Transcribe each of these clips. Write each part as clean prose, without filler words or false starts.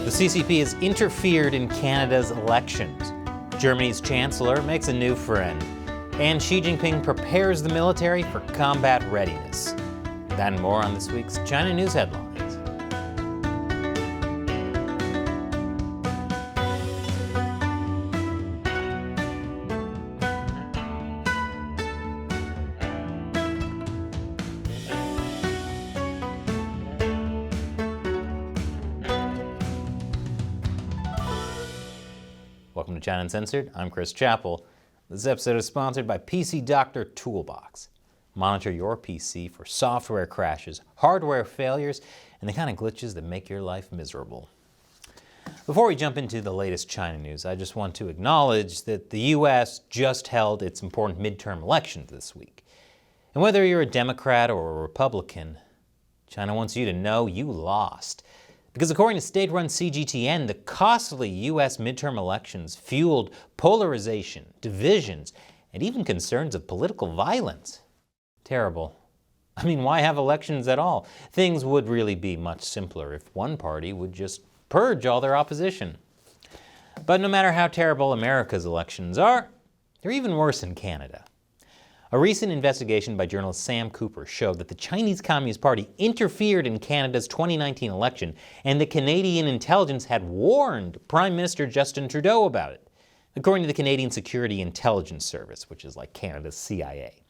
The CCP has interfered in Canada's elections. Germany's Chancellor makes a new friend. And Xi Jinping prepares the military for combat readiness. That and more on this week's China News Headlines. Welcome to China Uncensored. I'm Chris Chappell. This episode is sponsored by PC Doctor Toolbox. Monitor your PC for software crashes, hardware failures, and the kind of glitches that make your life miserable. Before we jump into the latest China news, I just want to acknowledge that the U.S. just held its important midterm elections this week. And whether you're a Democrat or a Republican, China wants you to know you lost. Because according to state-run CGTN, the costly U.S. midterm elections fueled polarization, divisions, and even concerns of political violence. Terrible. I mean, why have elections at all? Things would really be much simpler if one party would just purge all their opposition. But no matter how terrible America's elections are, they're even worse in Canada. A recent investigation by journalist Sam Cooper showed that the Chinese Communist Party interfered in Canada's 2019 election, and the Canadian intelligence had warned Prime Minister Justin Trudeau about it, according to the Canadian Security Intelligence Service, which is like Canada's CIA.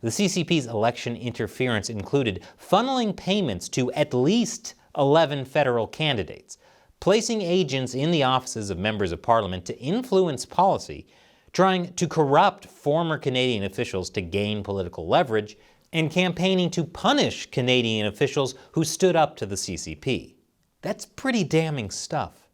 The CCP's election interference included funneling payments to at least 11 federal candidates, placing agents in the offices of members of parliament to influence policy, trying to corrupt former Canadian officials to gain political leverage, and campaigning to punish Canadian officials who stood up to the CCP. That's pretty damning stuff.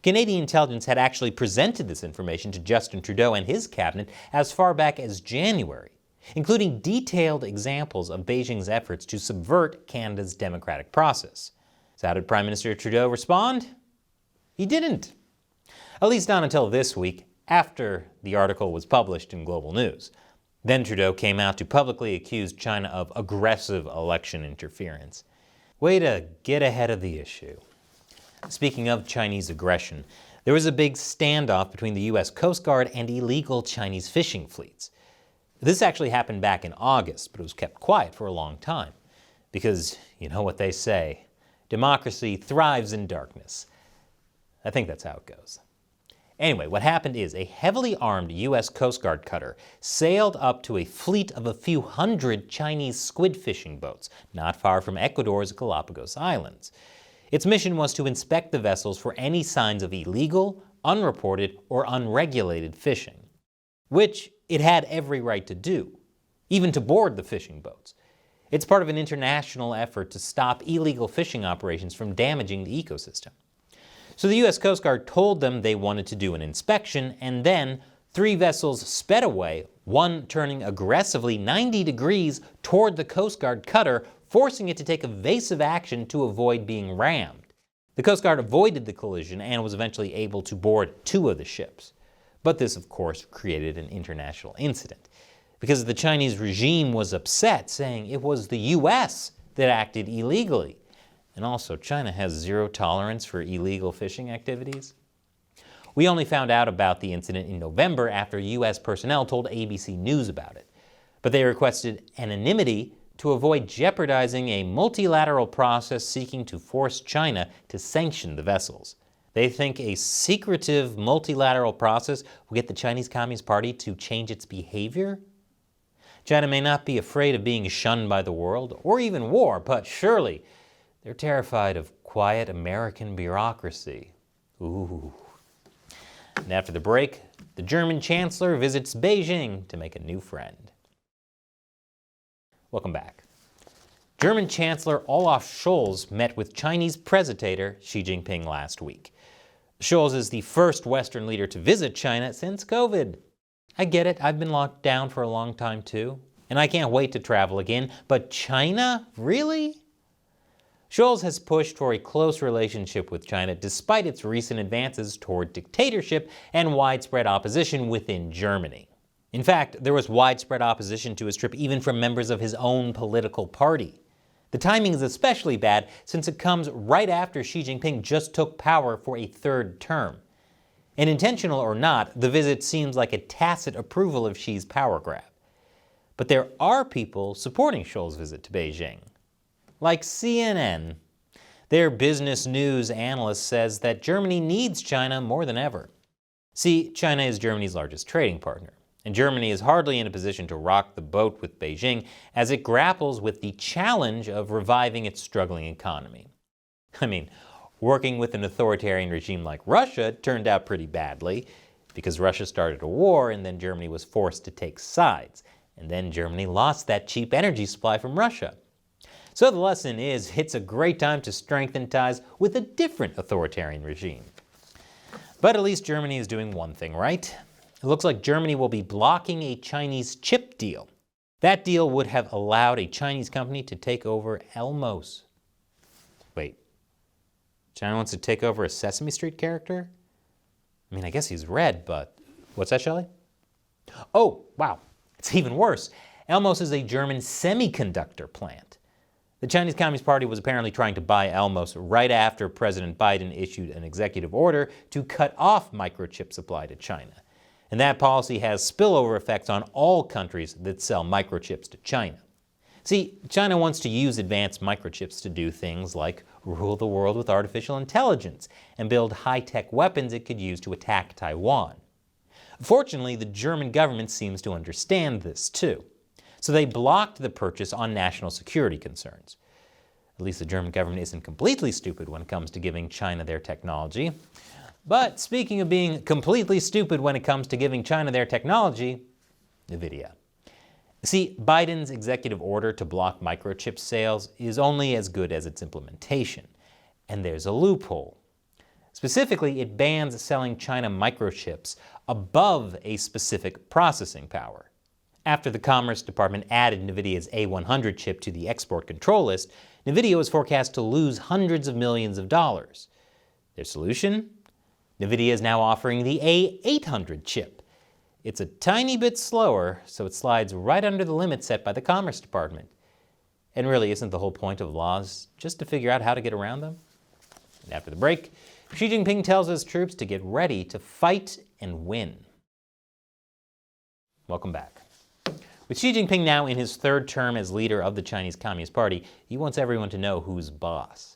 Canadian intelligence had actually presented this information to Justin Trudeau and his cabinet as far back as January, including detailed examples of Beijing's efforts to subvert Canada's democratic process. So how did Prime Minister Trudeau respond? He didn't. At least not until this week, after the article was published in Global News. Then Trudeau came out to publicly accuse China of aggressive election interference. Way to get ahead of the issue. Speaking of Chinese aggression, there was a big standoff between the U.S. Coast Guard and illegal Chinese fishing fleets. This actually happened back in August, but it was kept quiet for a long time. Because, you know what they say, democracy thrives in darkness. I think that's how it goes. Anyway, what happened is a heavily armed U.S. Coast Guard cutter sailed up to a fleet of a few hundred Chinese squid fishing boats, not far from Ecuador's Galapagos Islands. Its mission was to inspect the vessels for any signs of illegal, unreported, or unregulated fishing, which it had every right to do, even to board the fishing boats. It's part of an international effort to stop illegal fishing operations from damaging the ecosystem. So the U.S. Coast Guard told them they wanted to do an inspection, and then 3 vessels sped away, one turning aggressively 90 degrees toward the Coast Guard cutter, forcing it to take evasive action to avoid being rammed. The Coast Guard avoided the collision and was eventually able to board 2 of the ships. But this, of course, created an international incident, because the Chinese regime was upset, saying it was the U.S. that acted illegally. And also, China has zero tolerance for illegal fishing activities. We only found out about the incident in November after U.S. personnel told ABC News about it. But they requested anonymity to avoid jeopardizing a multilateral process seeking to force China to sanction the vessels. They think a secretive multilateral process will get the Chinese Communist Party to change its behavior? China may not be afraid of being shunned by the world, or even war, but surely they're terrified of quiet American bureaucracy. Ooh. And after the break, the German Chancellor visits Beijing to make a new friend. Welcome back. German Chancellor Olaf Scholz met with Chinese President Xi Jinping last week. Scholz is the first Western leader to visit China since COVID. I get it, I've been locked down for a long time too, and I can't wait to travel again, but China? Really? Scholz has pushed for a close relationship with China despite its recent advances toward dictatorship and widespread opposition within Germany. In fact, there was widespread opposition to his trip even from members of his own political party. The timing is especially bad since it comes right after Xi Jinping just took power for a third term. And intentional or not, the visit seems like a tacit approval of Xi's power grab. But there are people supporting Scholz's visit to Beijing. Like CNN. Their business news analyst says that Germany needs China more than ever. See, China is Germany's largest trading partner, and Germany is hardly in a position to rock the boat with Beijing as it grapples with the challenge of reviving its struggling economy. I mean, working with an authoritarian regime like Russia turned out pretty badly, because Russia started a war and then Germany was forced to take sides, and then Germany lost that cheap energy supply from Russia. So the lesson is, it's a great time to strengthen ties with a different authoritarian regime. But at least Germany is doing one thing right. It looks like Germany will be blocking a Chinese chip deal. That deal would have allowed a Chinese company to take over Elmos. Wait, China wants to take over a Sesame Street character? I mean, I guess he's red, but what's that, Shelley? Oh, wow, it's even worse. Elmos is a German semiconductor plant. The Chinese Communist Party was apparently trying to buy Elmos right after President Biden issued an executive order to cut off microchip supply to China. And that policy has spillover effects on all countries that sell microchips to China. See, China wants to use advanced microchips to do things like rule the world with artificial intelligence and build high-tech weapons it could use to attack Taiwan. Fortunately, the German government seems to understand this too. So they blocked the purchase on national security concerns. At least the German government isn't completely stupid when it comes to giving China their technology. But speaking of being completely stupid when it comes to giving China their technology, NVIDIA. See, Biden's executive order to block microchip sales is only as good as its implementation. And there's a loophole. Specifically, it bans selling China microchips above a specific processing power. After the Commerce Department added NVIDIA's A100 chip to the export control list, NVIDIA was forecast to lose hundreds of millions of dollars. Their solution? NVIDIA is now offering the A800 chip. It's a tiny bit slower, so it slides right under the limit set by the Commerce Department. And really, isn't the whole point of laws just to figure out how to get around them? And after the break, Xi Jinping tells his troops to get ready to fight and win. Welcome back. With Xi Jinping now in his third term as leader of the Chinese Communist Party, he wants everyone to know who's boss.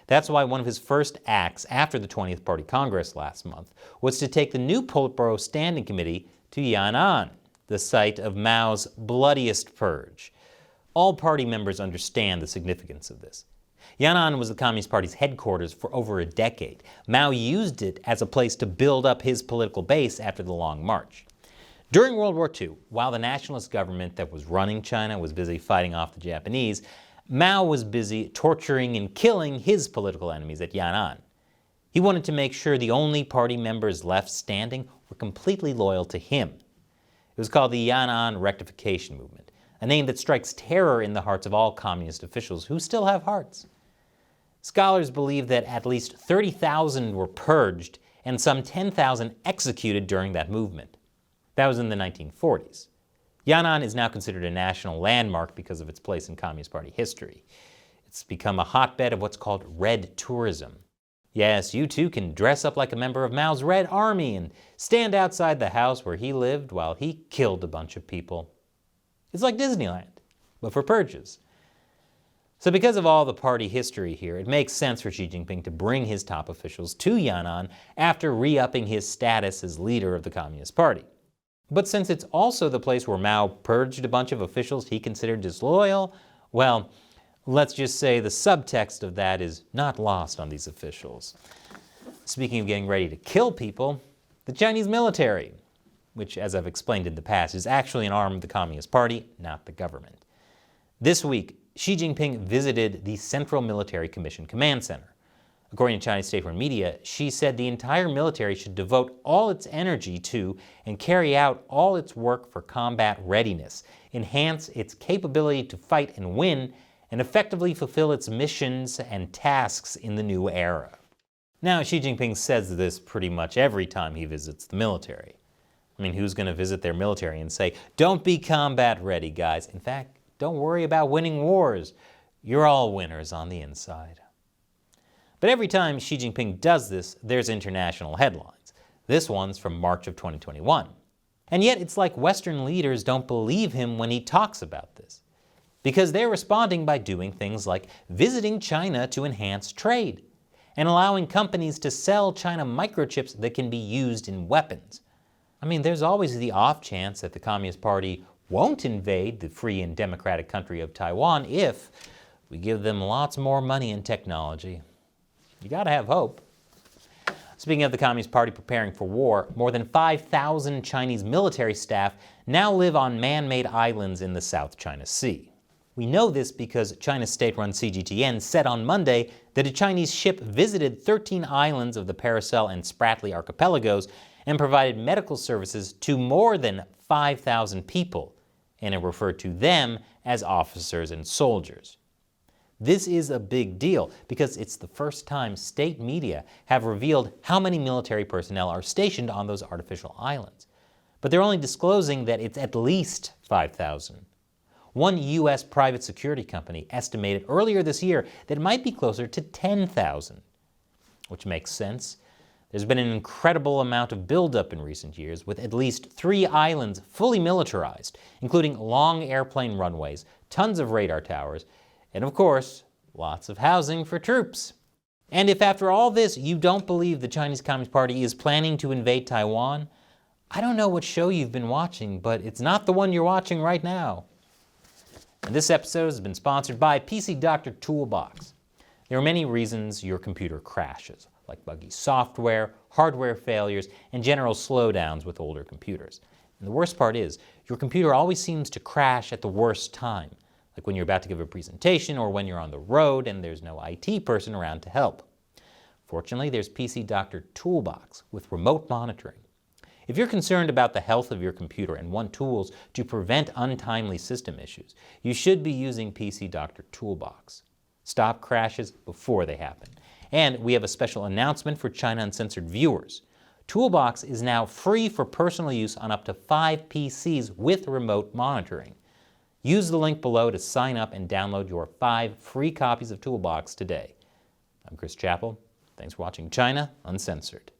That's why one of his first acts after the 20th Party Congress last month was to take the new Politburo Standing Committee to Yan'an, the site of Mao's bloodiest purge. All party members understand the significance of this. Yan'an was the Communist Party's headquarters for over a decade. Mao used it as a place to build up his political base after the Long March. During World War II, while the nationalist government that was running China was busy fighting off the Japanese, Mao was busy torturing and killing his political enemies at Yan'an. He wanted to make sure the only party members left standing were completely loyal to him. It was called the Yan'an Rectification Movement, a name that strikes terror in the hearts of all communist officials who still have hearts. Scholars believe that at least 30,000 were purged and some 10,000 executed during that movement. That was in the 1940s. Yan'an is now considered a national landmark because of its place in Communist Party history. It's become a hotbed of what's called red tourism. Yes, you too can dress up like a member of Mao's Red Army and stand outside the house where he lived while he killed a bunch of people. It's like Disneyland, but for purges. So because of all the party history here, it makes sense for Xi Jinping to bring his top officials to Yan'an after re-upping his status as leader of the Communist Party. But since it's also the place where Mao purged a bunch of officials he considered disloyal, well, let's just say the subtext of that is not lost on these officials. Speaking of getting ready to kill people, the Chinese military, which, as I've explained in the past, is actually an arm of the Communist Party, not the government. This week, Xi Jinping visited the Central Military Commission Command Center. According to Chinese state-run media, Xi said the entire military should devote all its energy to and carry out all its work for combat readiness, enhance its capability to fight and win, and effectively fulfill its missions and tasks in the new era. Now, Xi Jinping says this pretty much every time he visits the military. I mean, who's going to visit their military and say, "Don't be combat ready, guys. In fact, don't worry about winning wars. you're all winners on the inside. But every time Xi Jinping does this, there's international headlines. This one's from March of 2021. And yet it's like Western leaders don't believe him when he talks about this, because they're responding by doing things like visiting China to enhance trade and allowing companies to sell China microchips that can be used in weapons. I mean, there's always the off chance that the Communist Party won't invade the free and democratic country of Taiwan if we give them lots more money and technology. You gotta have hope. Speaking of the Communist Party preparing for war, more than 5,000 Chinese military staff now live on man-made islands in the South China Sea. We know this because China's state-run CGTN said on Monday that a Chinese ship visited 13 islands of the Paracel and Spratly archipelagos and provided medical services to more than 5,000 people, and it referred to them as officers and soldiers. This is a big deal because it's the first time state media have revealed how many military personnel are stationed on those artificial islands. But they're only disclosing that it's at least 5,000. One U.S. private security company estimated earlier this year that it might be closer to 10,000, which makes sense. There's been an incredible amount of buildup in recent years, with at least 3 islands fully militarized, including long airplane runways, tons of radar towers, and of course, lots of housing for troops. And if after all this you don't believe the Chinese Communist Party is planning to invade Taiwan, I don't know what show you've been watching, but it's not the one you're watching right now. And this episode has been sponsored by PC Doctor Toolbox. There are many reasons your computer crashes, like buggy software, hardware failures, and general slowdowns with older computers. And the worst part is, your computer always seems to crash at the worst time, like when you're about to give a presentation or when you're on the road and there's no IT person around to help. Fortunately, there's PC Doctor Toolbox with remote monitoring. If you're concerned about the health of your computer and want tools to prevent untimely system issues, you should be using PC Doctor Toolbox. Stop crashes before they happen. And we have a special announcement for China Uncensored viewers. Toolbox is now free for personal use on up to 5 PCs with remote monitoring. Use the link below to sign up and download your 5 free copies of Toolbox today. I'm Chris Chappell. Thanks for watching China Uncensored.